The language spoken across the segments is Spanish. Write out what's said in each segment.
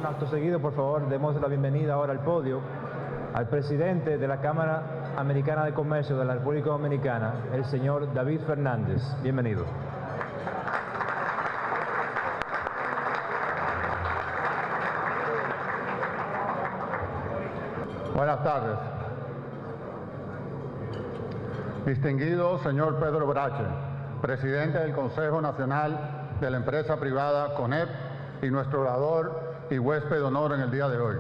Bueno, acto seguido, por favor, demos la bienvenida ahora al podio al presidente de la Cámara Americana de Comercio de la República Dominicana, el señor David Fernández. Bienvenido. Buenas tardes. Distinguido señor Pedro Brache, presidente del Consejo Nacional de la Empresa Privada CONEP y nuestro orador y huésped de honor en el día de hoy.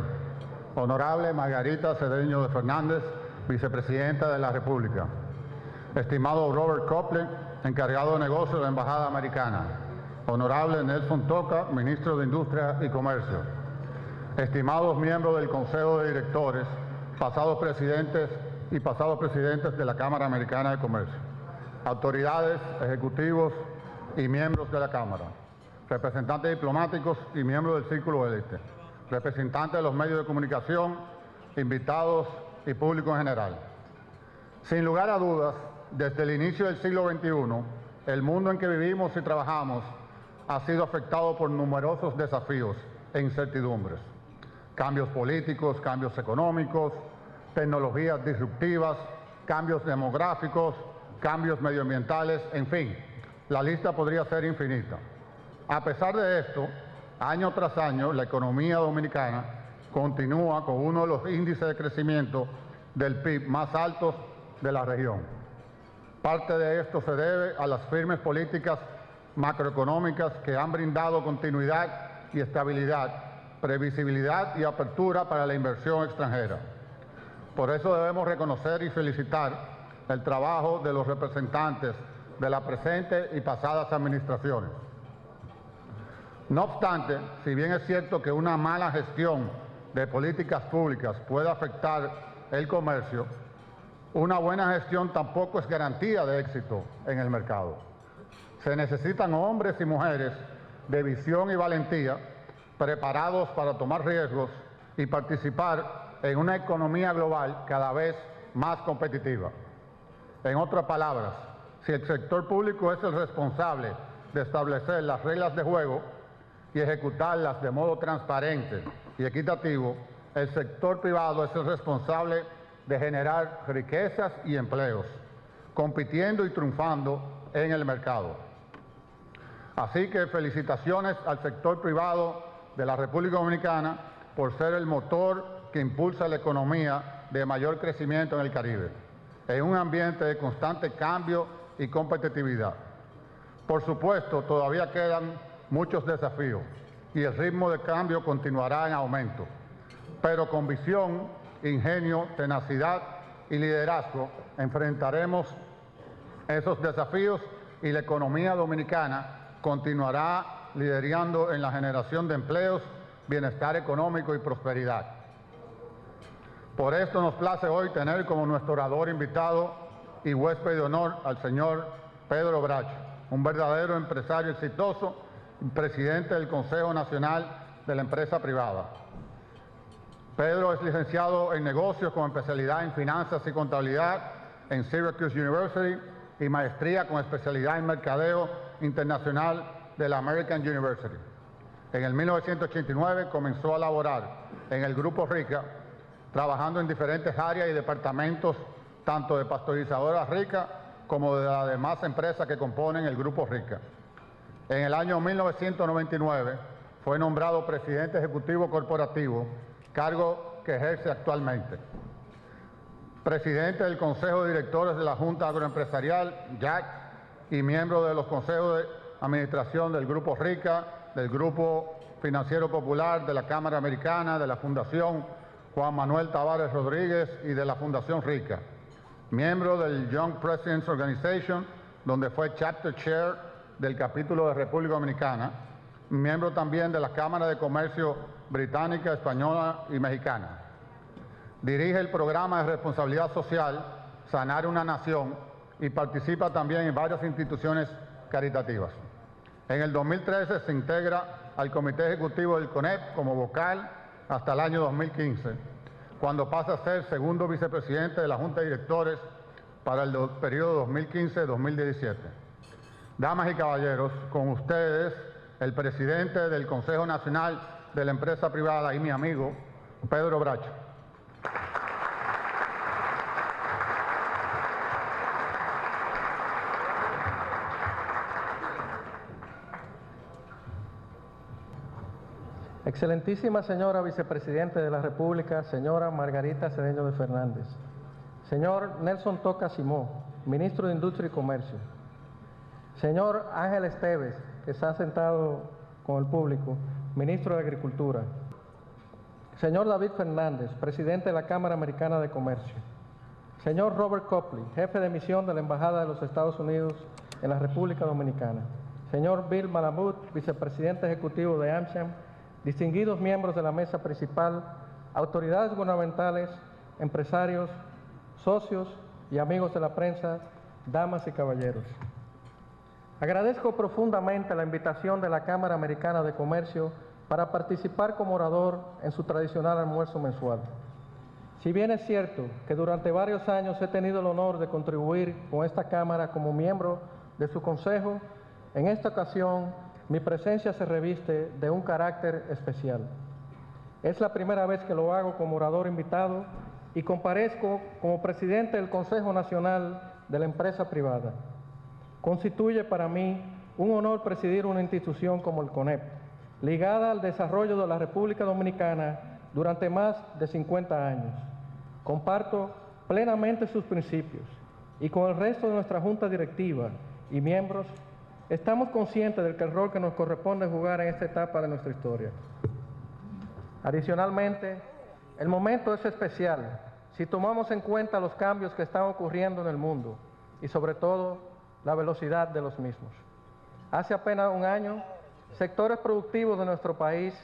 Honorable Margarita Cedeño de Fernández, vicepresidenta de la República. Estimado Robert Copley, encargado de negocios de la Embajada Americana. Honorable Nelson Toca, ministro de Industria y Comercio. Estimados miembros del Consejo de Directores, pasados presidentes y pasados presidentes de la Cámara Americana de Comercio, autoridades, ejecutivos y miembros de la Cámara, representantes diplomáticos y miembros del Círculo del Este, representantes de los medios de comunicación, invitados y público en general. Sin lugar a dudas, desde el inicio del siglo XXI, el mundo en que vivimos y trabajamos ha sido afectado por numerosos desafíos e incertidumbres. Cambios políticos, cambios económicos, tecnologías disruptivas, cambios demográficos, cambios medioambientales, en fin, la lista podría ser infinita. A pesar de esto, año tras año, la economía dominicana continúa con uno de los índices de crecimiento del PIB más altos de la región. Parte de esto se debe a las firmes políticas macroeconómicas que han brindado continuidad y estabilidad, previsibilidad y apertura para la inversión extranjera. Por eso debemos reconocer y felicitar el trabajo de los representantes de la presente y pasadas administraciones. No obstante, si bien es cierto que una mala gestión de políticas públicas puede afectar el comercio, una buena gestión tampoco es garantía de éxito en el mercado. Se necesitan hombres y mujeres de visión y valentía, preparados para tomar riesgos y participar en una economía global cada vez más competitiva. En otras palabras, si el sector público es el responsable de establecer las reglas de juego y ejecutarlas de modo transparente y equitativo, el sector privado es el responsable de generar riquezas y empleos, compitiendo y triunfando en el mercado. Así que felicitaciones al sector privado de la República Dominicana por ser el motor que impulsa la economía de mayor crecimiento en el Caribe, en un ambiente de constante cambio y competitividad. Por supuesto, todavía quedan muchos desafíos y el ritmo de cambio continuará en aumento, pero con visión, ingenio, tenacidad y liderazgo enfrentaremos esos desafíos y la economía dominicana continuará liderando en la generación de empleos, bienestar económico y prosperidad. Por esto nos place hoy tener como nuestro orador invitado y huésped de honor al señor Pedro Brache, un verdadero empresario exitoso y presidente del Consejo Nacional de la Empresa Privada. Pedro es licenciado en negocios con especialidad en finanzas y contabilidad en Syracuse University y maestría con especialidad en mercadeo internacional de la American University. En el 1989 comenzó a laborar en el Grupo Rica, trabajando en diferentes áreas y departamentos, tanto de Pasteurizadora Rica como de las demás empresas que componen el Grupo Rica. En el año 1999 fue nombrado presidente ejecutivo corporativo, cargo que ejerce actualmente. Presidente del Consejo de Directores de la Junta Agroempresarial, JAC, y miembro de los consejos de administración del Grupo Rica, del Grupo Financiero Popular, de la Cámara Americana, de la Fundación Juan Manuel Tavares Rodríguez y de la Fundación Rica. Miembro del Young Presidents Organization, donde fue Chapter Chair del capítulo de República Dominicana. Miembro también de la Cámara de Comercio Británica, Española y Mexicana. Dirige el programa de responsabilidad social Sanar una Nación y participa también en varias instituciones caritativas. En el 2013 se integra al Comité Ejecutivo del CONEP como vocal hasta el año 2015, cuando pasa a ser segundo vicepresidente de la Junta de Directores para el periodo 2015-2017. Damas y caballeros, con ustedes, el presidente del Consejo Nacional de la empresa privada y mi amigo Pedro Bracho. Excelentísima señora Vicepresidente de la República, señora Margarita Cedeño de Fernández. Señor Nelson Toca Simó, Ministro de Industria y Comercio. Señor Ángel Esteves, que está sentado con el público, Ministro de Agricultura. Señor David Fernández, Presidente de la Cámara Americana de Comercio. Señor Robert Copley, Jefe de Misión de la Embajada de los Estados Unidos en la República Dominicana. Señor Bill Malamud, Vicepresidente Ejecutivo de AmCham, distinguidos miembros de la mesa principal, autoridades gubernamentales, empresarios, socios y amigos de la prensa, damas y caballeros. Agradezco profundamente la invitación de la Cámara Americana de Comercio para participar como orador en su tradicional almuerzo mensual. Si bien es cierto que durante varios años he tenido el honor de contribuir con esta Cámara como miembro de su Consejo, en esta ocasión mi presencia se reviste de un carácter especial. Es la primera vez que lo hago como orador invitado y comparezco como presidente del Consejo Nacional de la Empresa Privada. Constituye para mí un honor presidir una institución como el CONEP, ligada al desarrollo de la República Dominicana durante más de 50 años. Comparto plenamente sus principios y con el resto de nuestra Junta Directiva y miembros estamos conscientes del rol que nos corresponde jugar en esta etapa de nuestra historia. Adicionalmente, el momento es especial si tomamos en cuenta los cambios que están ocurriendo en el mundo y sobre todo la velocidad de los mismos. Hace apenas un año, sectores productivos de nuestro país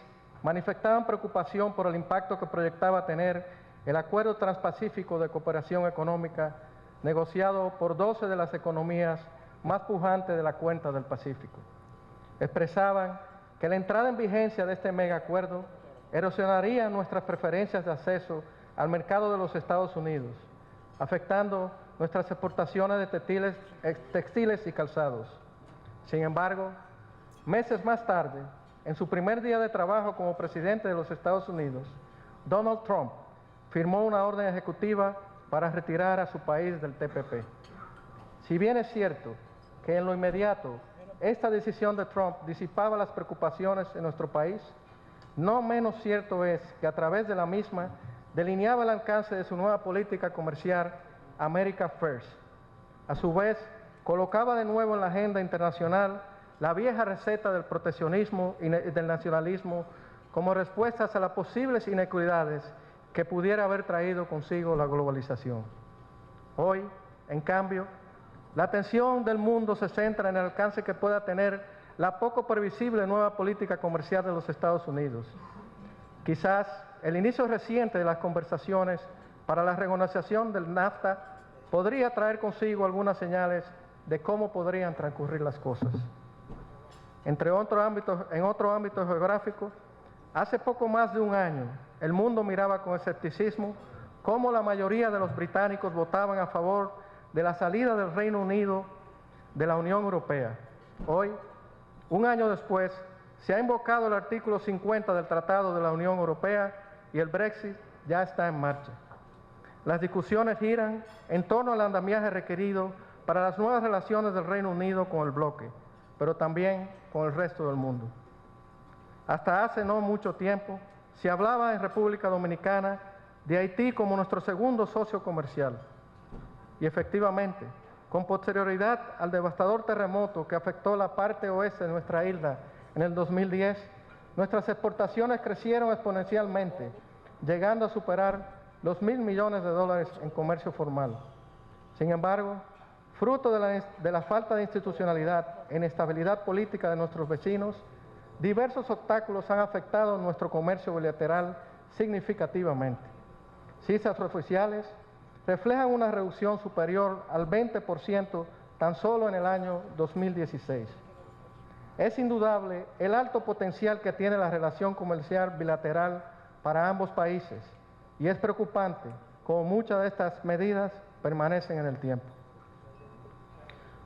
manifestaban preocupación por el impacto que proyectaba tener el Acuerdo Transpacífico de Cooperación Económica negociado por 12 de las economías más pujantes de la cuenca del Pacífico. Expresaban que la entrada en vigencia de este megacuerdo erosionaría nuestras preferencias de acceso al mercado de los Estados Unidos, afectando nuestras exportaciones de textiles y calzados. Sin embargo, meses más tarde, en su primer día de trabajo como presidente de los Estados Unidos, Donald Trump firmó una orden ejecutiva para retirar a su país del TPP. Si bien es cierto que en lo inmediato esta decisión de Trump disipaba las preocupaciones en nuestro país, no menos cierto es que a través de la misma delineaba el alcance de su nueva política comercial America First. A su vez, colocaba de nuevo en la agenda internacional la vieja receta del proteccionismo y del nacionalismo como respuestas a las posibles inequidades que pudiera haber traído consigo la globalización. Hoy, en cambio, la atención del mundo se centra en el alcance que pueda tener la poco previsible nueva política comercial de los Estados Unidos. Quizás el inicio reciente de las conversaciones para la renegociación del NAFTA podría traer consigo algunas señales de cómo podrían transcurrir las cosas. En otro ámbito geográfico, hace poco más de un año, el mundo miraba con escepticismo cómo la mayoría de los británicos votaban a favor de la salida del Reino Unido de la Unión Europea. Hoy, un año después, se ha invocado el artículo 50 del Tratado de la Unión Europea y el Brexit ya está en marcha. Las discusiones giran en torno al andamiaje requerido para las nuevas relaciones del Reino Unido con el bloque, pero también con el resto del mundo. Hasta hace no mucho tiempo, se hablaba en República Dominicana de Haití como nuestro segundo socio comercial. Y efectivamente, con posterioridad al devastador terremoto que afectó la parte oeste de nuestra isla en el 2010, nuestras exportaciones crecieron exponencialmente, llegando a superar los $1.000 millones en comercio formal. Sin embargo, fruto de la falta de institucionalidad e inestabilidad política de nuestros vecinos, diversos obstáculos han afectado nuestro comercio bilateral significativamente. Cifras oficiales reflejan una reducción superior al 20% tan solo en el año 2016. Es indudable el alto potencial que tiene la relación comercial bilateral para ambos países y es preocupante cómo muchas de estas medidas permanecen en el tiempo.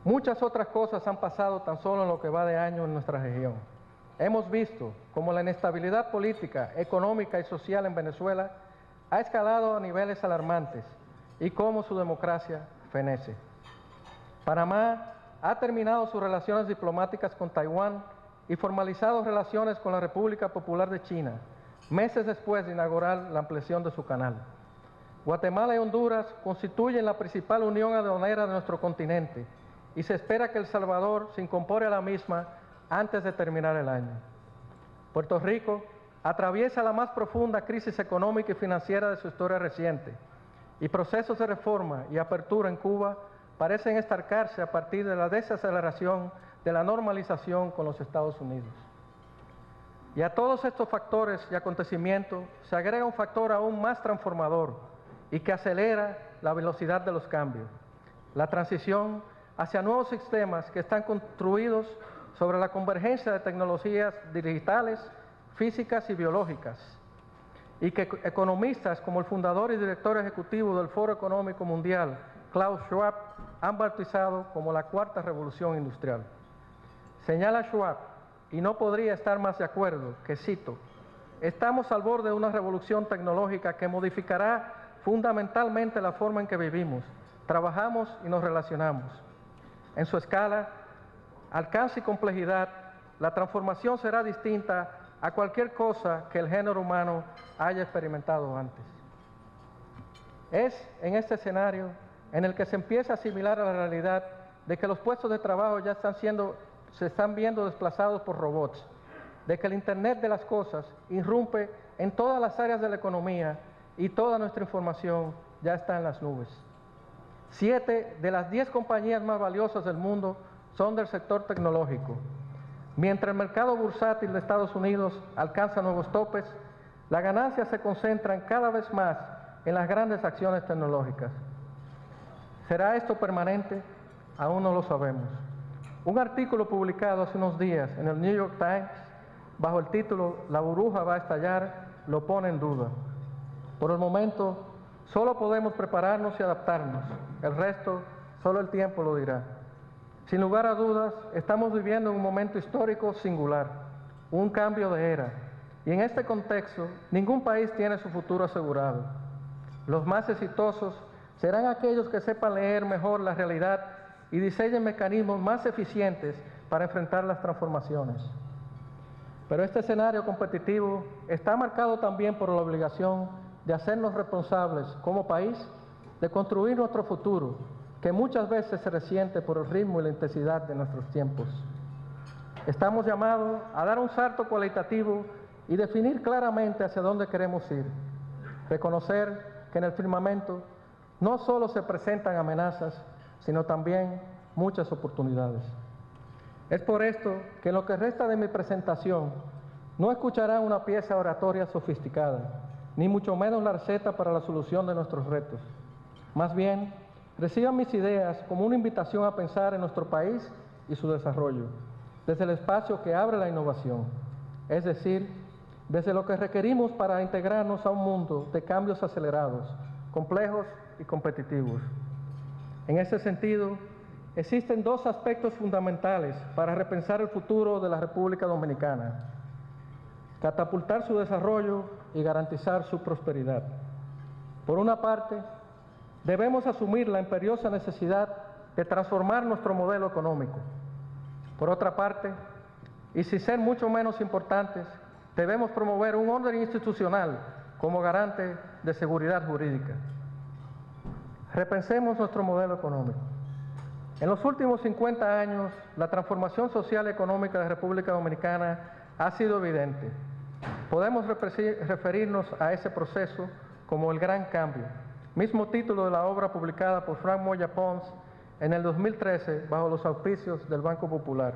Muchas otras cosas han pasado tan solo en lo que va de año en nuestra región. hemos visto cómo la inestabilidad política, económica y social en Venezuela ha escalado a niveles alarmantes y cómo su democracia fenece. Panamá ha terminado sus relaciones diplomáticas con Taiwán y formalizado relaciones con la República Popular de China, meses después de inaugurar la ampliación de su canal. Guatemala y Honduras constituyen la principal unión aduanera de nuestro continente y se espera que El Salvador se incorpore a la misma antes de terminar el año. Puerto Rico atraviesa la más profunda crisis económica y financiera de su historia reciente y procesos de reforma y apertura en Cuba parecen estancarse a partir de la desaceleración de la normalización con los Estados Unidos. Y a todos estos factores y acontecimientos se agrega un factor aún más transformador y que acelera la velocidad de los cambios, la transición hacia nuevos sistemas que están construidos sobre la convergencia de tecnologías digitales, físicas y biológicas, y que economistas como el fundador y director ejecutivo del Foro Económico Mundial, Klaus Schwab, han bautizado como la cuarta revolución industrial. Señala Schwab, y no podría estar más de acuerdo, que cito, estamos al borde de una revolución tecnológica que modificará fundamentalmente la forma en que vivimos, trabajamos y nos relacionamos. En su escala, alcance y complejidad, la transformación será distinta a cualquier cosa que el género humano haya experimentado antes. Es en este escenario en el que se empieza a asimilar a la realidad de que los puestos de trabajo ya se están viendo desplazados por robots, de que el Internet de las cosas irrumpe en todas las áreas de la economía y toda nuestra información ya está en las nubes. 7 de las 10 compañías más valiosas del mundo son del sector tecnológico. Mientras el mercado bursátil de Estados Unidos alcanza nuevos topes, las ganancias se concentran cada vez más en las grandes acciones tecnológicas. ¿Será esto permanente? Aún no lo sabemos. Un artículo publicado hace unos días en el New York Times, bajo el título «La burbuja va a estallar», lo pone en duda. Por el momento, solo podemos prepararnos y adaptarnos. El resto, solo el tiempo lo dirá. Sin lugar a dudas, estamos viviendo un momento histórico singular, un cambio de era. Y en este contexto, ningún país tiene su futuro asegurado. Los más exitosos serán aquellos que sepan leer mejor la realidad y diseñen mecanismos más eficientes para enfrentar las transformaciones. Pero este escenario competitivo está marcado también por la obligación de hacernos responsables como país de construir nuestro futuro, que muchas veces se resiente por el ritmo y la intensidad de nuestros tiempos. Estamos llamados a dar un salto cualitativo y definir claramente hacia dónde queremos ir. Reconocer que en el firmamento no solo se presentan amenazas, sino también muchas oportunidades. Es por esto que en lo que resta de mi presentación no escucharán una pieza oratoria sofisticada, ni mucho menos la receta para la solución de nuestros retos. Más bien, reciban mis ideas como una invitación a pensar en nuestro país y su desarrollo, desde el espacio que abre la innovación, es decir, desde lo que requerimos para integrarnos a un mundo de cambios acelerados, complejos y competitivos. En ese sentido, existen 2 aspectos fundamentales para repensar el futuro de la República Dominicana: catapultar su desarrollo y garantizar su prosperidad. Por una parte, debemos asumir la imperiosa necesidad de transformar nuestro modelo económico. Por otra parte, y sin ser mucho menos importantes, debemos promover un orden institucional como garante de seguridad jurídica. Repensemos nuestro modelo económico. En los últimos 50 años, la transformación social y económica de la República Dominicana ha sido evidente. Podemos referirnos a ese proceso como el Gran Cambio, mismo título de la obra publicada por Frank Moya Pons en el 2013 bajo los auspicios del Banco Popular.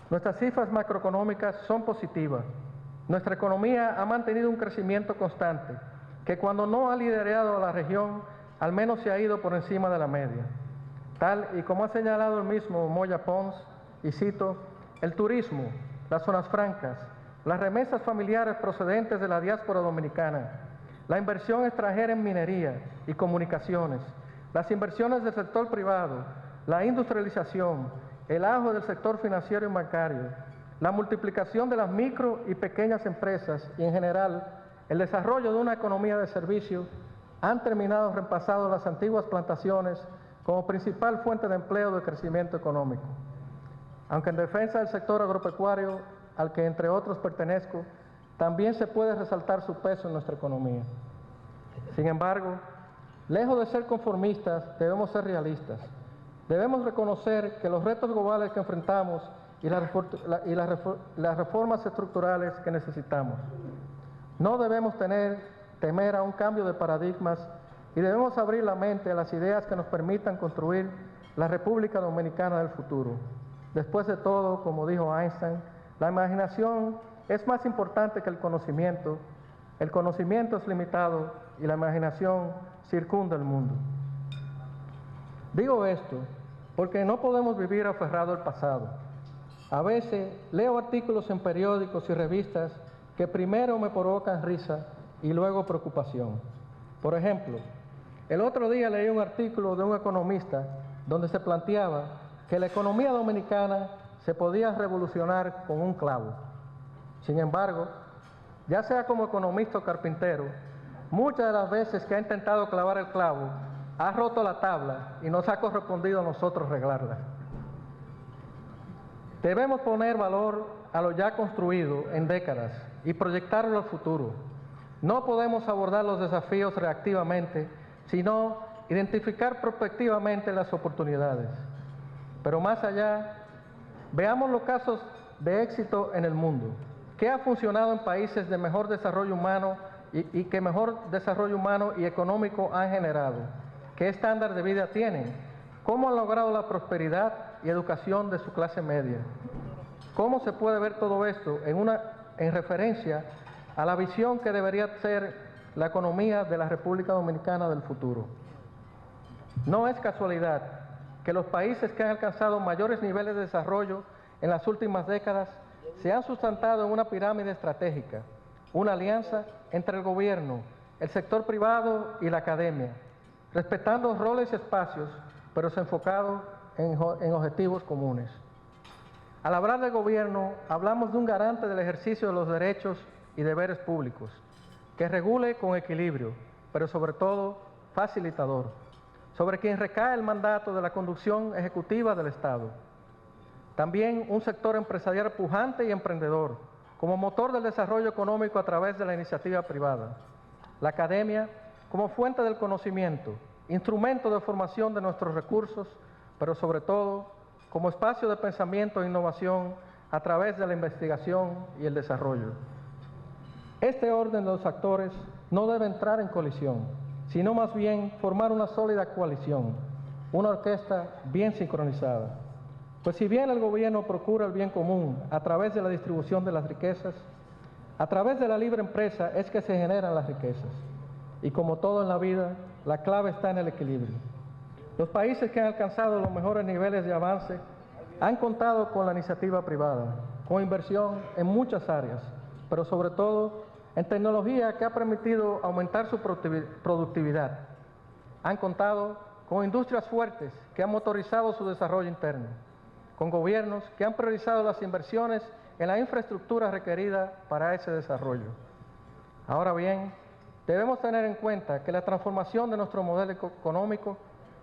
Nuestras cifras macroeconómicas son positivas. Nuestra economía ha mantenido un crecimiento constante, que cuando no ha liderado a la región, al menos se ha ido por encima de la media. Tal y como ha señalado el mismo Moya Pons, y cito, el turismo, las zonas francas, las remesas familiares procedentes de la diáspora dominicana, la inversión extranjera en minería y comunicaciones, las inversiones del sector privado, la industrialización, el auge del sector financiero y bancario, la multiplicación de las micro y pequeñas empresas y, en general, el desarrollo de una economía de servicio han terminado reemplazando las antiguas plantaciones como principal fuente de empleo y de crecimiento económico. Aunque en defensa del sector agropecuario, al que entre otros pertenezco, también se puede resaltar su peso en nuestra economía. Sin embargo, lejos de ser conformistas, debemos ser realistas. Debemos reconocer que los retos globales que enfrentamos y las reformas estructurales que necesitamos. No debemos temer a un cambio de paradigmas y debemos abrir la mente a las ideas que nos permitan construir la República Dominicana del futuro. Después de todo, como dijo Einstein, la imaginación es más importante que el conocimiento es limitado y la imaginación circunda el mundo. Digo esto porque no podemos vivir aferrados al pasado. A veces leo artículos en periódicos y revistas que primero me provocan risa y luego preocupación. Por ejemplo, el otro día leí un artículo de un economista donde se planteaba que la economía dominicana se podía revolucionar con un clavo. Sin embargo, ya sea como economista o carpintero, muchas de las veces que ha intentado clavar el clavo, ha roto la tabla y nos ha correspondido a nosotros arreglarla. Debemos poner valor a lo ya construido en décadas y proyectarlo al futuro. No podemos abordar los desafíos reactivamente, sino identificar prospectivamente las oportunidades. Pero más allá, veamos los casos de éxito en el mundo. ¿Qué ha funcionado en países de mejor desarrollo humano y que mejor desarrollo humano y económico han generado? ¿Qué estándar de vida tienen? ¿Cómo han logrado la prosperidad y educación de su clase media? ¿Cómo se puede ver todo esto en referencia a la visión que debería ser la economía de la República Dominicana del futuro? No es casualidad que los países que han alcanzado mayores niveles de desarrollo en las últimas décadas se han sustentado en una pirámide estratégica, una alianza entre el gobierno, el sector privado y la academia, respetando roles y espacios, pero enfocados en objetivos comunes. Al hablar de gobierno, hablamos de un garante del ejercicio de los derechos y deberes públicos, que regule con equilibrio, pero sobre todo facilitador, sobre quien recae el mandato de la conducción ejecutiva del Estado. También un sector empresarial pujante y emprendedor, como motor del desarrollo económico a través de la iniciativa privada. La academia como fuente del conocimiento, instrumento de formación de nuestros recursos, pero sobre todo como espacio de pensamiento e innovación a través de la investigación y el desarrollo. Este orden de los actores no debe entrar en colisión, sino más bien formar una sólida coalición, una orquesta bien sincronizada. Pues si bien el gobierno procura el bien común a través de la distribución de las riquezas, a través de la libre empresa es que se generan las riquezas. Y como todo en la vida, la clave está en el equilibrio. Los países que han alcanzado los mejores niveles de avance han contado con la iniciativa privada, con inversión en muchas áreas, pero sobre todo en tecnología que ha permitido aumentar su productividad. Han contado con industrias fuertes que han motorizado su desarrollo interno, con gobiernos que han priorizado las inversiones en la infraestructura requerida para ese desarrollo. Ahora bien, debemos tener en cuenta que la transformación de nuestro modelo económico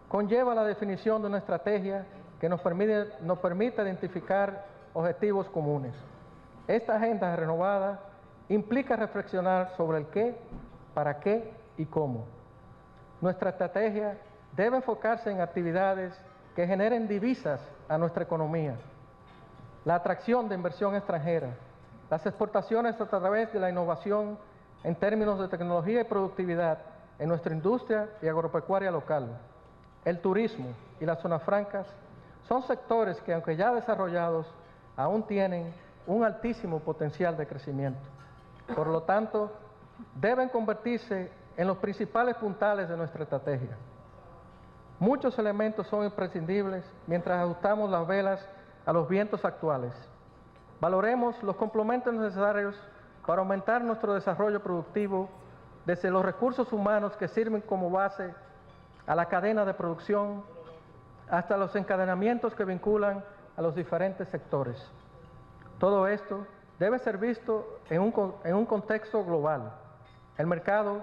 conlleva la definición de una estrategia que nos permita identificar objetivos comunes. Esta agenda renovada implica reflexionar sobre el qué, para qué y cómo. Nuestra estrategia debe enfocarse en actividades que generen divisas a nuestra economía, la atracción de inversión extranjera, las exportaciones a través de la innovación en términos de tecnología y productividad en nuestra industria y agropecuaria local. El turismo y las zonas francas son sectores que, aunque ya desarrollados, aún tienen un altísimo potencial de crecimiento. Por lo tanto, deben convertirse en los principales puntales de nuestra estrategia. Muchos elementos son imprescindibles mientras ajustamos las velas a los vientos actuales. Valoremos los complementos necesarios para aumentar nuestro desarrollo productivo, desde los recursos humanos que sirven como base a la cadena de producción, hasta los encadenamientos que vinculan a los diferentes sectores. Todo esto debe ser visto en un contexto global. El mercado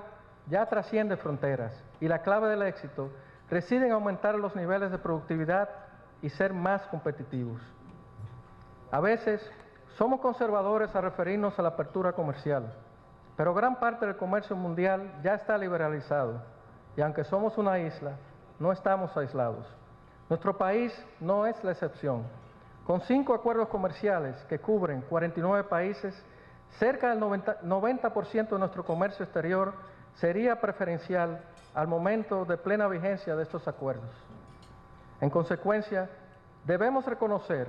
ya trasciende fronteras y la clave del éxito reside en aumentar los niveles de productividad y ser más competitivos. A veces somos conservadores al referirnos a la apertura comercial, pero gran parte del comercio mundial ya está liberalizado y aunque somos una isla, no estamos aislados. Nuestro país no es la excepción. Con 5 acuerdos comerciales que cubren 49 países, cerca del 90% de nuestro comercio exterior sería preferencial al momento de plena vigencia de estos acuerdos. En consecuencia, debemos reconocer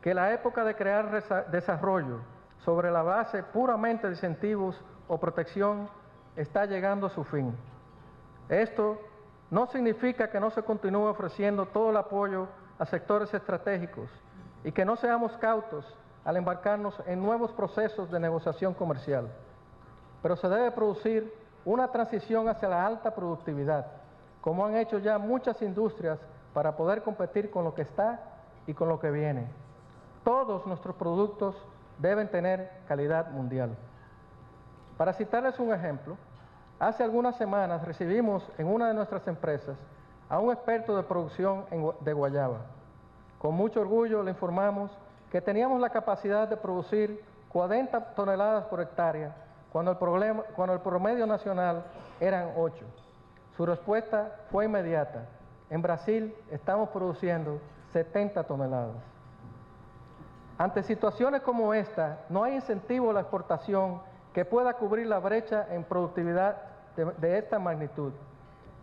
que la época de crear desarrollo sobre la base puramente de incentivos o protección está llegando a su fin. Esto no significa que no se continúe ofreciendo todo el apoyo a sectores estratégicos y que no seamos cautos al embarcarnos en nuevos procesos de negociación comercial. Pero se debe producir una transición hacia la alta productividad, como han hecho ya muchas industrias para poder competir con lo que está y con lo que viene. Todos nuestros productos deben tener calidad mundial. Para citarles un ejemplo, hace algunas semanas recibimos en una de nuestras empresas a un experto de producción de guayaba. Con mucho orgullo le informamos que teníamos la capacidad de producir 40 toneladas por hectárea, cuando el promedio nacional eran 8. Su respuesta fue inmediata. En Brasil estamos produciendo 70 toneladas. Ante situaciones como esta, no hay incentivo a la exportación que pueda cubrir la brecha en productividad de esta magnitud.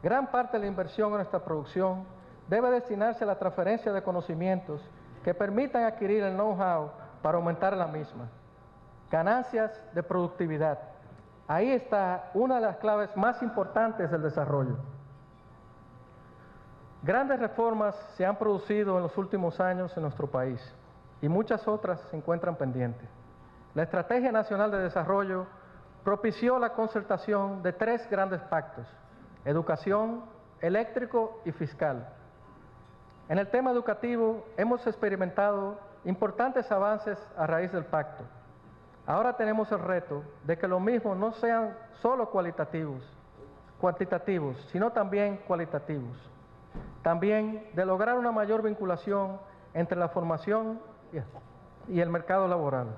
Gran parte de la inversión en nuestra producción debe destinarse a la transferencia de conocimientos que permitan adquirir el know-how para aumentar la misma. Ganancias de productividad. Ahí está una de las claves más importantes del desarrollo. Grandes reformas se han producido en los últimos años en nuestro país y muchas otras se encuentran pendientes. La Estrategia Nacional de Desarrollo propició la concertación de 3 grandes pactos: educación, eléctrico y fiscal. En el tema educativo hemos experimentado importantes avances a raíz del pacto. Ahora tenemos el reto de que los mismos no sean solo cuantitativos, sino también cualitativos. También de lograr una mayor vinculación entre la formación y el mercado laboral.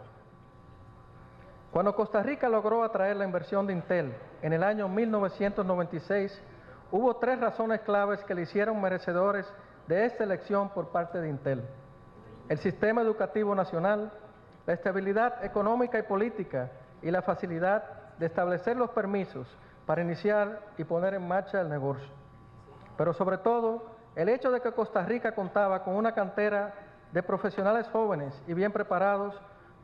Cuando Costa Rica logró atraer la inversión de Intel en el año 1996, hubo 3 razones claves que le hicieron merecedores de esta elección por parte de Intel: el sistema educativo nacional, la estabilidad económica y política y la facilidad de establecer los permisos para iniciar y poner en marcha el negocio. Pero sobre todo, el hecho de que Costa Rica contaba con una cantera de profesionales jóvenes y bien preparados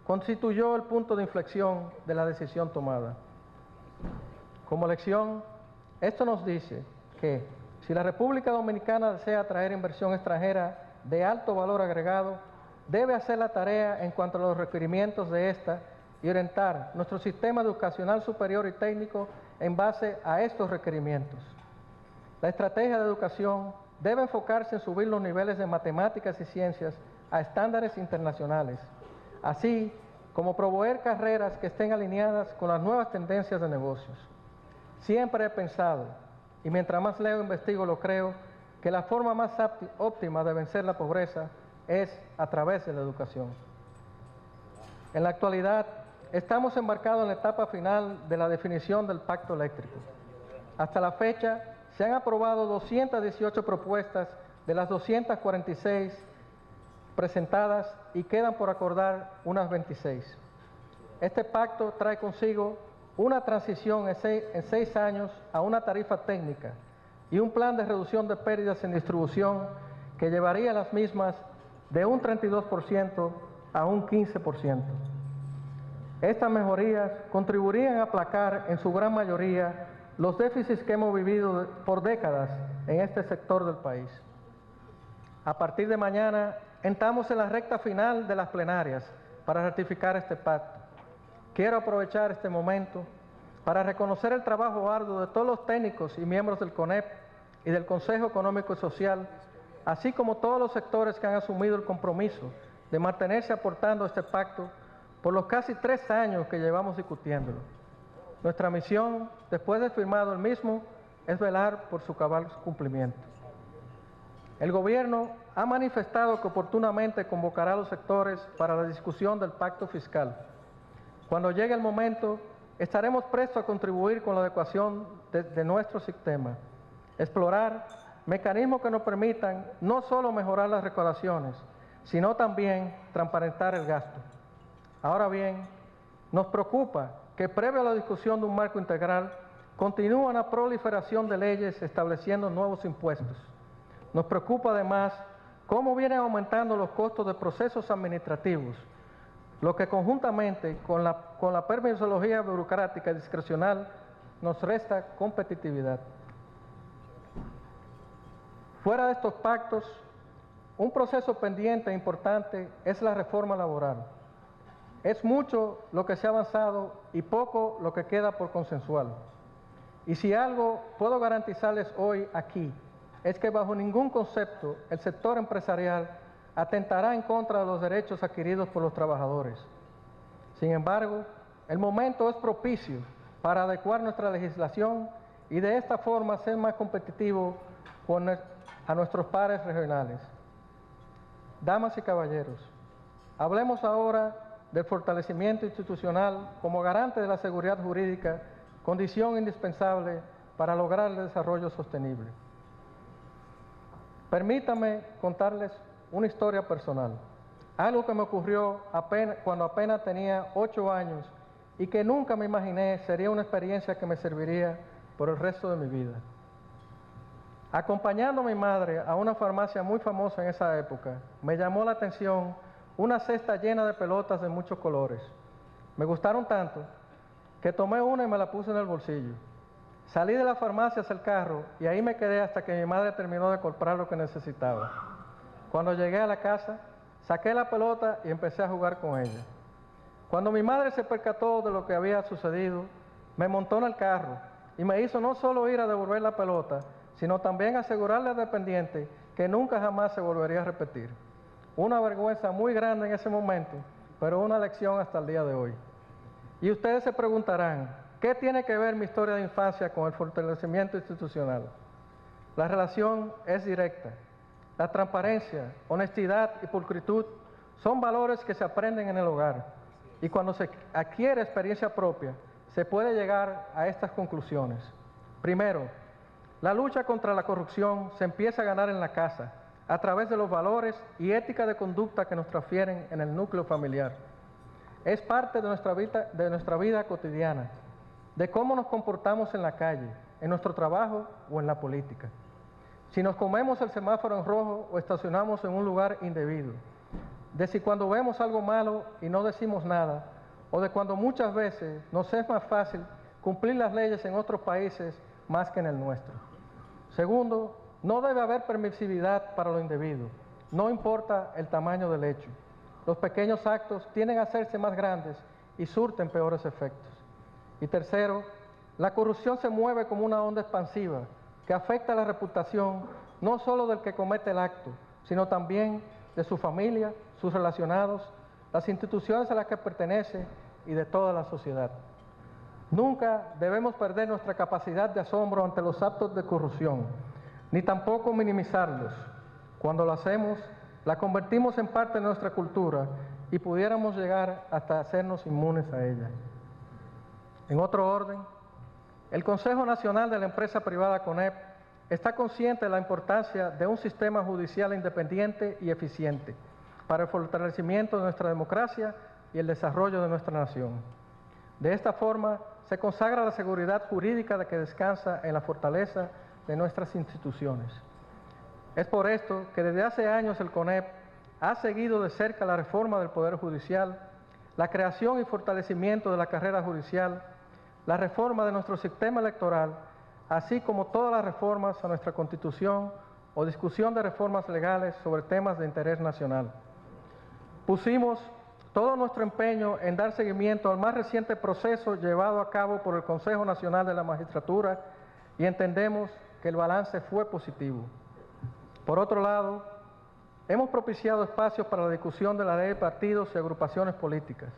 constituyó el punto de inflexión de la decisión tomada. Como lección, esto nos dice que si la República Dominicana desea atraer inversión extranjera de alto valor agregado, debe hacer la tarea en cuanto a los requerimientos de esta y orientar nuestro sistema educacional superior y técnico en base a estos requerimientos. La estrategia de educación debe enfocarse en subir los niveles de matemáticas y ciencias a estándares internacionales, así como promover carreras que estén alineadas con las nuevas tendencias de negocios. Siempre he pensado, y mientras más leo e investigo lo creo, que la forma más óptima de vencer la pobreza es a través de la educación. En la actualidad, estamos embarcados en la etapa final de la definición del Pacto Eléctrico. Hasta la fecha, se han aprobado 218 propuestas de las 246 presentadas y quedan por acordar unas 26. Este pacto trae consigo una transición en 6 años a una tarifa técnica y un plan de reducción de pérdidas en distribución que llevaría las mismas de un 32% a un 15%. Estas mejorías contribuirían a aplacar en su gran mayoría los déficits que hemos vivido por décadas en este sector del país. A partir de mañana, entramos en la recta final de las plenarias para ratificar este pacto. Quiero aprovechar este momento para reconocer el trabajo arduo de todos los técnicos y miembros del CONEP y del Consejo Económico y Social, así como todos los sectores que han asumido el compromiso de mantenerse aportando a este pacto por los casi 3 años que llevamos discutiéndolo. Nuestra misión, después de firmado el mismo, es velar por su cabal cumplimiento. El Gobierno ha manifestado que oportunamente convocará a los sectores para la discusión del pacto fiscal. Cuando llegue el momento, estaremos prestos a contribuir con la adecuación de nuestro sistema, explorar mecanismos que nos permitan no solo mejorar las recaudaciones, sino también transparentar el gasto. Ahora bien, nos preocupa que previo a la discusión de un marco integral, continúa la proliferación de leyes estableciendo nuevos impuestos. Nos preocupa además cómo vienen aumentando los costos de procesos administrativos, lo que conjuntamente con la permisología burocrática y discrecional nos resta competitividad. Fuera de estos pactos, un proceso pendiente e importante es la reforma laboral. Es mucho lo que se ha avanzado y poco lo que queda por consensuar. Y si algo puedo garantizarles hoy aquí, es que bajo ningún concepto el sector empresarial atentará en contra de los derechos adquiridos por los trabajadores. Sin embargo, el momento es propicio para adecuar nuestra legislación y de esta forma ser más competitivo a nuestros pares regionales. Damas y caballeros, hablemos ahora del fortalecimiento institucional como garante de la seguridad jurídica, condición indispensable para lograr el desarrollo sostenible. Permítanme contarles una historia personal, algo que me ocurrió cuando apenas tenía 8 años y que nunca me imaginé sería una experiencia que me serviría por el resto de mi vida. Acompañando a mi madre a una farmacia muy famosa en esa época, me llamó la atención una cesta llena de pelotas de muchos colores. Me gustaron tanto que tomé una y me la puse en el bolsillo. Salí de la farmacia hacia el carro y ahí me quedé hasta que mi madre terminó de comprar lo que necesitaba. Cuando llegué a la casa, saqué la pelota y empecé a jugar con ella. Cuando mi madre se percató de lo que había sucedido, me montó en el carro y me hizo no solo ir a devolver la pelota, sino también asegurarle al dependiente que nunca jamás se volvería a repetir. Una vergüenza muy grande en ese momento, pero una lección hasta el día de hoy. Y ustedes se preguntarán, ¿qué tiene que ver mi historia de infancia con el fortalecimiento institucional? La relación es directa. La transparencia, honestidad y pulcritud son valores que se aprenden en el hogar. Y cuando se adquiere experiencia propia, se puede llegar a estas conclusiones. Primero, la lucha contra la corrupción se empieza a ganar en la casa, a través de los valores y ética de conducta que nos transfieren en el núcleo familiar. Es parte de nuestra vida cotidiana, de cómo nos comportamos en la calle, en nuestro trabajo o en la política. Si nos comemos el semáforo en rojo o estacionamos en un lugar indebido, de si cuando vemos algo malo y no decimos nada, o de cuando muchas veces nos es más fácil cumplir las leyes en otros países más que en el nuestro. Segundo, no debe haber permisividad para lo indebido, no importa el tamaño del hecho. Los pequeños actos tienden a hacerse más grandes y surten peores efectos. Y tercero, la corrupción se mueve como una onda expansiva que afecta la reputación no solo del que comete el acto, sino también de su familia, sus relacionados, las instituciones a las que pertenece y de toda la sociedad. Nunca debemos perder nuestra capacidad de asombro ante los actos de corrupción, ni tampoco minimizarlos. Cuando lo hacemos, la convertimos en parte de nuestra cultura y pudiéramos llegar hasta hacernos inmunes a ella. En otro orden, el Consejo Nacional de la Empresa Privada CONEP está consciente de la importancia de un sistema judicial independiente y eficiente para el fortalecimiento de nuestra democracia y el desarrollo de nuestra nación. De esta forma, se consagra la seguridad jurídica de que descansa en la fortaleza de nuestras instituciones. Es por esto que desde hace años el CONEP ha seguido de cerca la reforma del Poder Judicial, la creación y fortalecimiento de la carrera judicial, la reforma de nuestro sistema electoral, así como todas las reformas a nuestra Constitución o discusión de reformas legales sobre temas de interés nacional. Pusimos todo nuestro empeño en dar seguimiento al más reciente proceso llevado a cabo por el Consejo Nacional de la Magistratura y entendemos que el balance fue positivo. Por otro lado, hemos propiciado espacios para la discusión de la ley de partidos y agrupaciones políticas,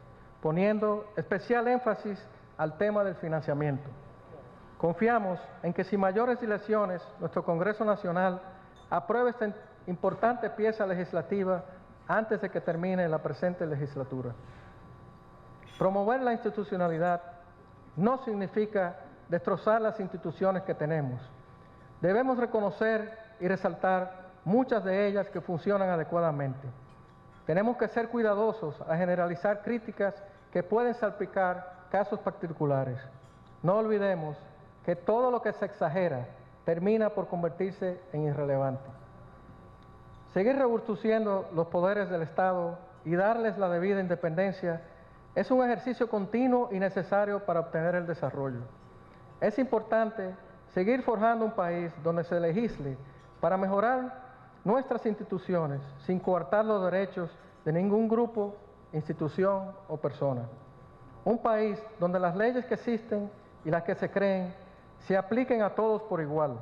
poniendo especial énfasis al tema del financiamiento. Confiamos en que sin mayores dilaciones, nuestro Congreso Nacional apruebe esta importante pieza legislativa antes de que termine la presente legislatura. Promover la institucionalidad no significa destrozar las instituciones que tenemos. Debemos reconocer y resaltar muchas de ellas que funcionan adecuadamente. Tenemos que ser cuidadosos a generalizar críticas que pueden salpicar casos particulares. No olvidemos que todo lo que se exagera termina por convertirse en irrelevante. Seguir robusteciendo los poderes del Estado y darles la debida independencia es un ejercicio continuo y necesario para obtener el desarrollo. Es importante seguir forjando un país donde se legisle para mejorar nuestras instituciones sin coartar los derechos de ningún grupo, institución o persona. Un país donde las leyes que existen y las que se creen se apliquen a todos por igual.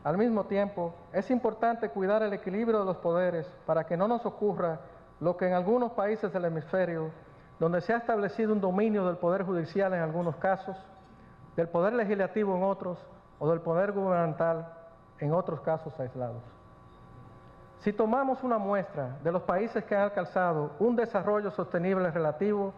Al mismo tiempo, es importante cuidar el equilibrio de los poderes para que no nos ocurra lo que en algunos países del hemisferio, donde se ha establecido un dominio del Poder Judicial en algunos casos, del Poder Legislativo en otros o del Poder Gubernamental en otros casos aislados. Si tomamos una muestra de los países que han alcanzado un desarrollo sostenible relativo,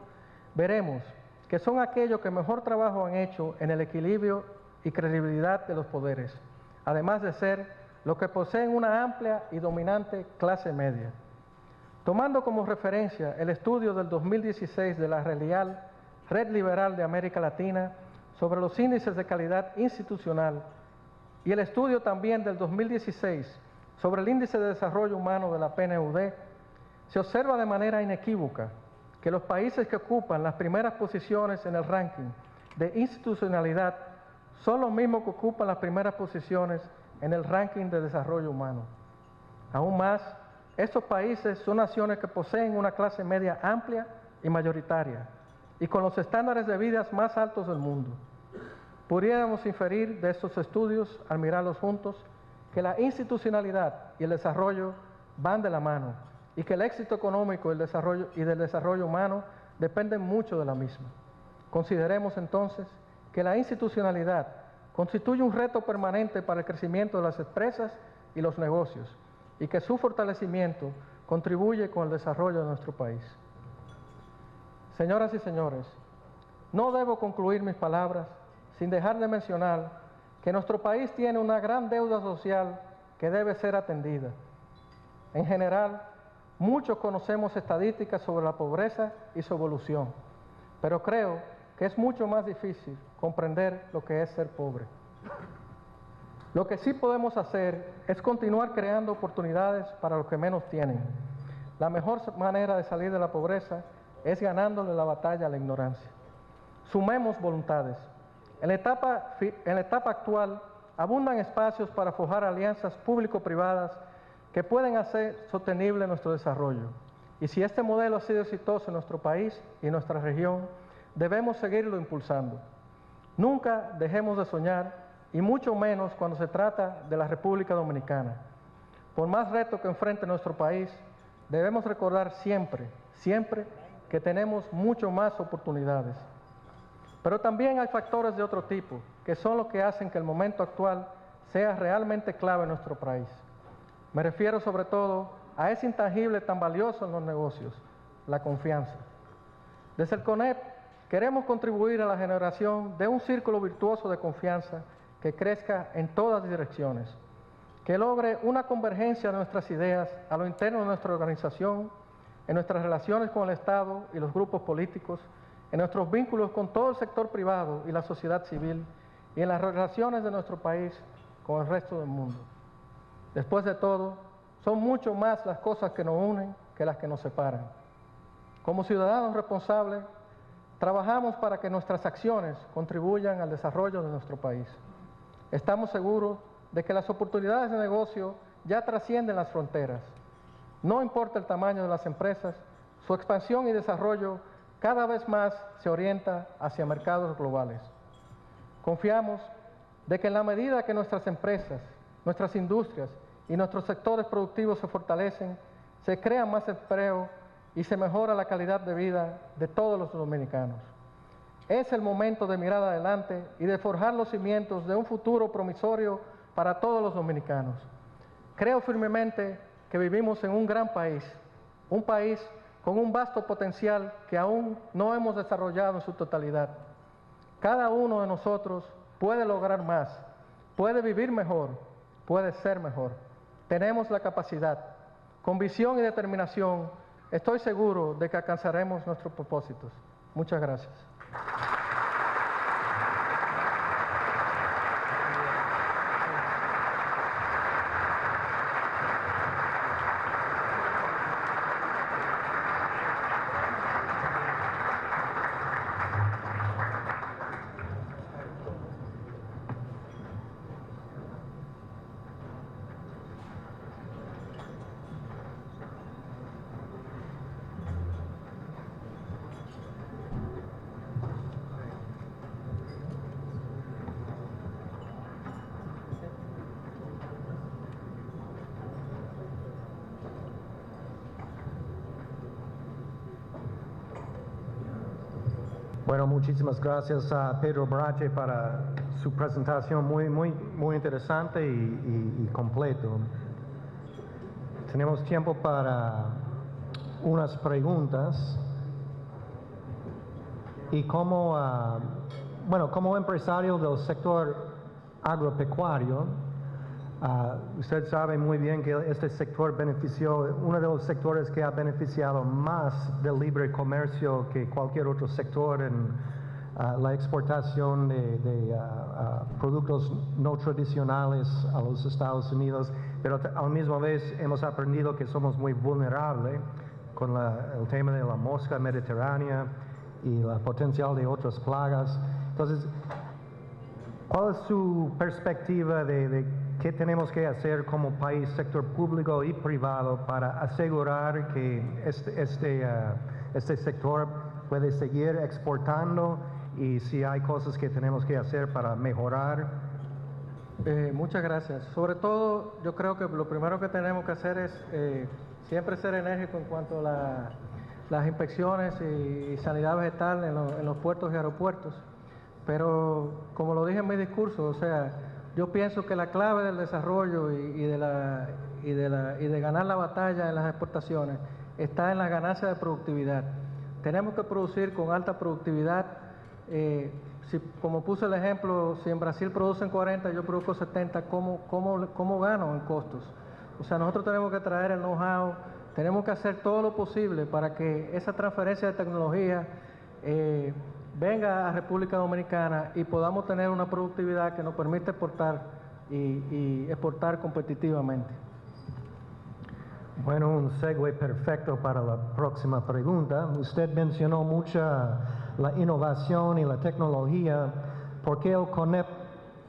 veremos que son aquellos que mejor trabajo han hecho en el equilibrio y credibilidad de los poderes, además de ser los que poseen una amplia y dominante clase media. Tomando como referencia el estudio del 2016 de la Red Liberal de América Latina sobre los índices de calidad institucional y el estudio también del 2016 sobre el índice de desarrollo humano de la PNUD, se observa de manera inequívoca que los países que ocupan las primeras posiciones en el ranking de institucionalidad son los mismos que ocupan las primeras posiciones en el ranking de desarrollo humano. Aún más, estos países son naciones que poseen una clase media amplia y mayoritaria, y con los estándares de vida más altos del mundo. Pudiéramos inferir de estos estudios, al mirarlos juntos, que la institucionalidad y el desarrollo van de la mano, y que el éxito económico y del desarrollo humano dependen mucho de la misma. Consideremos entonces que la institucionalidad constituye un reto permanente para el crecimiento de las empresas y los negocios, y que su fortalecimiento contribuye con el desarrollo de nuestro país. Señoras y señores, no debo concluir mis palabras sin dejar de mencionar que nuestro país tiene una gran deuda social que debe ser atendida. En general, muchos conocemos estadísticas sobre la pobreza y su evolución, pero creo que es mucho más difícil comprender lo que es ser pobre. Lo que sí podemos hacer es continuar creando oportunidades para los que menos tienen. La mejor manera de salir de la pobreza es ganándole la batalla a la ignorancia. Sumemos voluntades. En la etapa actual abundan espacios para forjar alianzas público-privadas que pueden hacer sostenible nuestro desarrollo. Y si este modelo ha sido exitoso en nuestro país y en nuestra región, debemos seguirlo impulsando. Nunca dejemos de soñar, y mucho menos cuando se trata de la República Dominicana. Por más retos que enfrente nuestro país, debemos recordar siempre que tenemos mucho más oportunidades. Pero también hay factores de otro tipo, que son los que hacen que el momento actual sea realmente clave en nuestro país. Me refiero sobre todo a ese intangible tan valioso en los negocios, la confianza. Desde el CONEP queremos contribuir a la generación de un círculo virtuoso de confianza que crezca en todas direcciones, que logre una convergencia de nuestras ideas a lo interno de nuestra organización, en nuestras relaciones con el Estado y los grupos políticos, en nuestros vínculos con todo el sector privado y la sociedad civil, y en las relaciones de nuestro país con el resto del mundo. Después de todo, son mucho más las cosas que nos unen que las que nos separan. Como ciudadanos responsables, trabajamos para que nuestras acciones contribuyan al desarrollo de nuestro país. Estamos seguros de que las oportunidades de negocio ya trascienden las fronteras. No importa el tamaño de las empresas, su expansión y desarrollo cada vez más se orienta hacia mercados globales. Confiamos de que en la medida que nuestras empresas, nuestras industrias y nuestros sectores productivos se fortalecen, se crea más empleo y se mejora la calidad de vida de todos los dominicanos. Es el momento de mirar adelante y de forjar los cimientos de un futuro promisorio para todos los dominicanos. Creo firmemente que vivimos en un gran país, un país con un vasto potencial que aún no hemos desarrollado en su totalidad. Cada uno de nosotros puede lograr más, puede vivir mejor, puede ser mejor. Tenemos la capacidad. Con visión y determinación, estoy seguro de que alcanzaremos nuestros propósitos. Muchas gracias. Bueno, muchísimas gracias a Pedro Brache para su presentación muy interesante y completo. Tenemos tiempo para unas preguntas. Y como empresario del sector agropecuario, usted sabe muy bien que este sector uno de los sectores que ha beneficiado más del libre comercio que cualquier otro sector en la exportación de productos no tradicionales a los Estados Unidos, pero al mismo vez hemos aprendido que somos muy vulnerables con el tema de la mosca mediterránea y la potencial de otras plagas. Entonces, ¿cuál es su perspectiva de qué tenemos que hacer como país, sector público y privado, para asegurar que este sector puede seguir exportando y si hay cosas que tenemos que hacer para mejorar? Muchas gracias. Sobre todo, yo creo que lo primero que tenemos que hacer es siempre ser enérgico en cuanto a las inspecciones y sanidad vegetal en los puertos y aeropuertos. Pero, como lo dije en mi discurso, o sea, yo pienso que la clave del desarrollo y de ganar la batalla en las exportaciones está en la ganancia de productividad. Tenemos que producir con alta productividad. Como puse el ejemplo, si en Brasil producen 40, yo produzco 70, ¿cómo gano en costos? O sea, nosotros tenemos que traer el know-how, tenemos que hacer todo lo posible para que esa transferencia de tecnología venga a República Dominicana y podamos tener una productividad que nos permite exportar y exportar competitivamente. Bueno, un segue perfecto para la próxima pregunta. Usted mencionó mucho la innovación y la tecnología. ¿Por qué el CONEP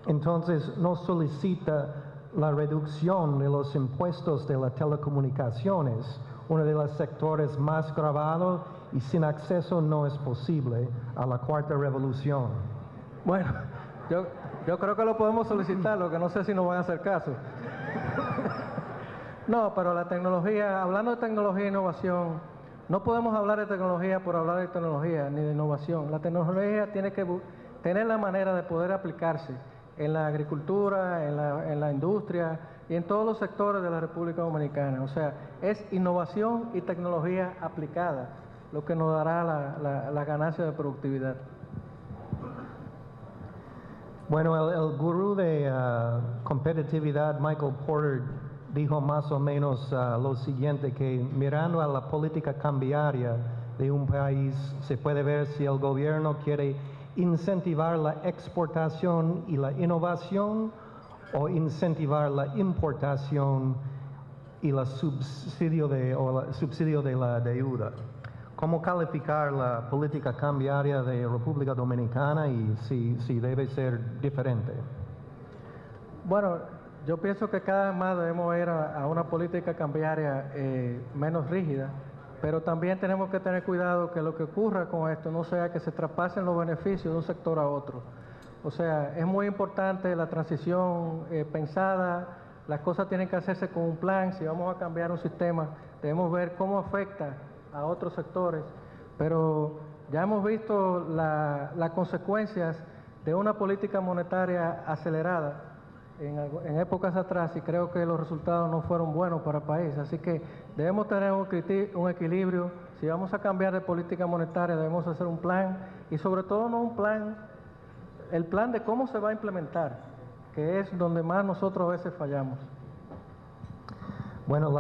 entonces no solicita la reducción de los impuestos de las telecomunicaciones, uno de los sectores más gravados y sin acceso no es posible a la cuarta revolución? Bueno, yo creo que lo podemos solicitar, lo que no sé si nos van a hacer caso. No, pero la tecnología, hablando de tecnología e innovación, no podemos hablar de tecnología por hablar de tecnología ni de innovación. La tecnología tiene que tener la manera de poder aplicarse en la agricultura, en la industria y en todos los sectores de la República Dominicana. O sea, es innovación y tecnología aplicada lo que nos dará la ganancia de productividad. Bueno, el gurú de competitividad, Michael Porter, dijo más o menos lo siguiente, que mirando a la política cambiaria de un país, se puede ver si el gobierno quiere incentivar la exportación y la innovación o incentivar la importación y el subsidio de la deuda. ¿Cómo calificar la política cambiaria de República Dominicana y si debe ser diferente? Bueno, yo pienso que cada vez más debemos ir a una política cambiaria menos rígida, pero también tenemos que tener cuidado que lo que ocurra con esto no sea que se traspasen los beneficios de un sector a otro. O sea, es muy importante la transición pensada, las cosas tienen que hacerse con un plan. Si vamos a cambiar un sistema, debemos ver cómo afecta a otros sectores, pero ya hemos visto las consecuencias de una política monetaria acelerada en épocas atrás y creo que los resultados no fueron buenos para el país. Así que debemos tener un equilibrio. Si vamos a cambiar de política monetaria, debemos hacer un plan y sobre todo no un plan, el plan de cómo se va a implementar, que es donde más nosotros a veces fallamos. Bueno,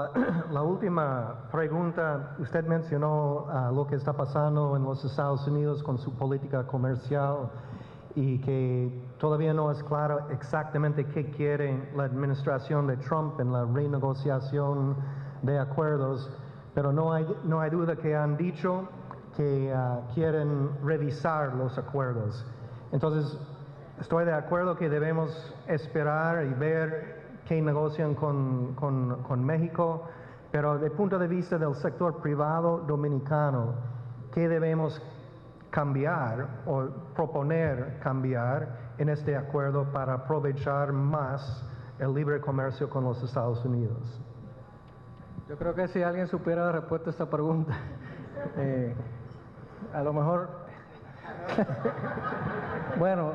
la última pregunta, usted mencionó lo que está pasando en los Estados Unidos con su política comercial y que todavía no es claro exactamente qué quiere la administración de Trump en la renegociación de acuerdos, pero no hay duda que han dicho que quieren revisar los acuerdos. Entonces, estoy de acuerdo que debemos esperar y ver qué negocian con México, pero desde el punto de vista del sector privado dominicano, ¿qué debemos cambiar o proponer cambiar en este acuerdo para aprovechar más el libre comercio con los Estados Unidos? Yo creo que si alguien supiera la respuesta a esta pregunta, a lo mejor, bueno,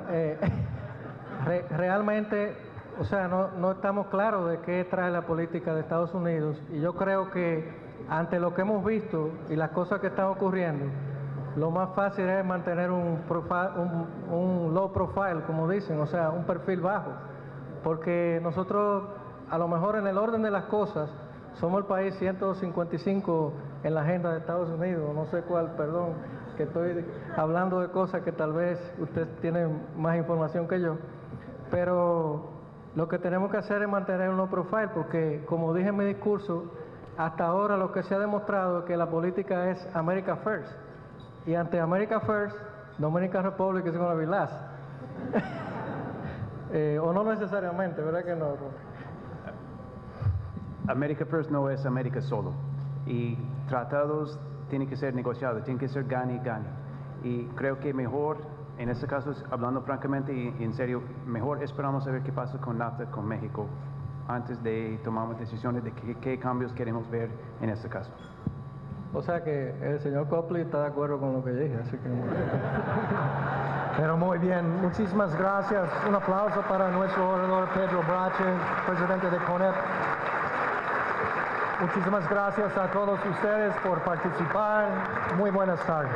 realmente, o sea, no estamos claros de qué trae la política de Estados Unidos y yo creo que ante lo que hemos visto y las cosas que están ocurriendo, lo más fácil es mantener un low profile, como dicen, o sea, un perfil bajo, porque nosotros, a lo mejor en el orden de las cosas, somos el país 155 en la agenda de Estados Unidos, no sé cuál, perdón, que estoy hablando de cosas que tal vez usted tiene más información que yo, pero lo que tenemos que hacer es mantener un low profile, porque como dije en mi discurso, hasta ahora lo que se ha demostrado es que la política es America First. Y ante America First, Dominican Republic is going to be last. O no necesariamente, ¿verdad que no? America First no es América solo. Y tratados tienen que ser negociados, tienen que ser gane y gane. Y creo que mejor, en este caso, hablando francamente y en serio, mejor esperamos a ver qué pasa con NAFTA, con México, antes de tomar decisiones de qué cambios queremos ver en este caso. O sea que el señor Copley está de acuerdo con lo que dije, así que... Pero muy bien, muchísimas gracias. Un aplauso para nuestro orador Pedro Brache, presidente de CONEP. Muchísimas gracias a todos ustedes por participar. Muy buenas tardes.